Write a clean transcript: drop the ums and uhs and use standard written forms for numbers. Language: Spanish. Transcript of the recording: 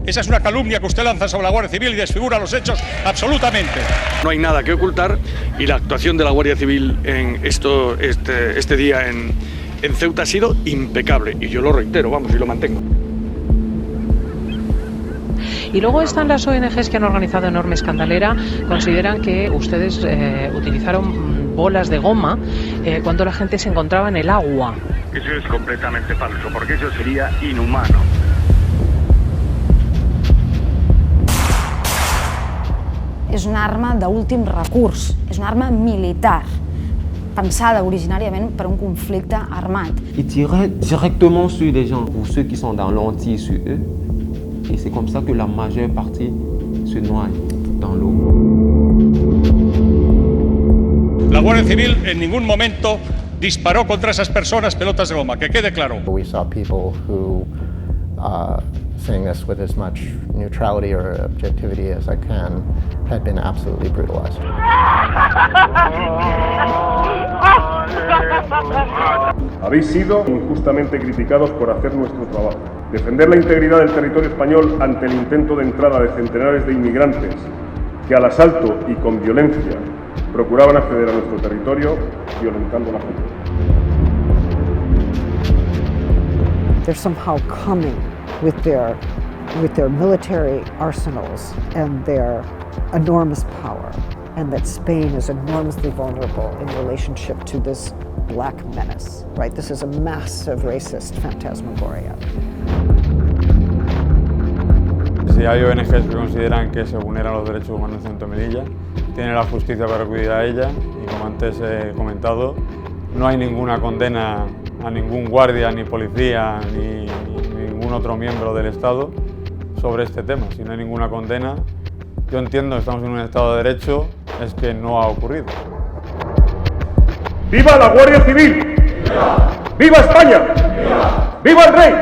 Esa es una calumnia que usted lanza sobre la Guardia Civil y desfigura los hechos absolutamente. No hay nada que ocultar y la actuación de la Guardia Civil en este día en Ceuta ha sido impecable y yo lo reitero, vamos, y lo mantengo. Y luego están las ONGs que han organizado Enorme Escandalera, consideran que ustedes utilizaron bolas de goma cuando la gente se encontraba en el agua. Eso es completamente falso, porque eso sería inhumano. És una arma d'últim recurs, és una arma militar, pensada originàriament per un conflicte armat. Ils tiraient directement sur les gens, ou ceux qui sont dans l'anti sur eux, et c'est comme ça que la majeure partie se noie dans l'eau. La Guardia Civil en ningún momento disparó contra esas personas pelotas de goma, que quede claro. We saw people who, saying this with as much neutrality or objectivity as I can, had been absolutely brutalized. Habéis sido injustamente criticados por hacer nuestro trabajo. Defender la integridad del territorio español ante el intento de entrada de centenares de inmigrantes que al asalto y con violencia procuraban acceder a nuestro territorio violentando la frontera. They're somehow coming with their military arsenals and their enormous power, and that Spain is enormously vulnerable in relationship to this black menace, right? This is a massive racist phantasmagoria. Si hay ONGs que consideran que se vulneran los derechos humanos en Ceuta y Melilla, tiene la justicia para acudir a ella y, como antes he comentado, no hay ninguna condena a ningún guardia, ni policía, ni ningún otro miembro del Estado sobre este tema. Si no hay ninguna condena, yo entiendo que estamos en un Estado de Derecho, es que no ha ocurrido. ¡Viva la Guardia Civil! ¡Viva! ¡Viva España! ¡Viva! ¡Viva el Rey!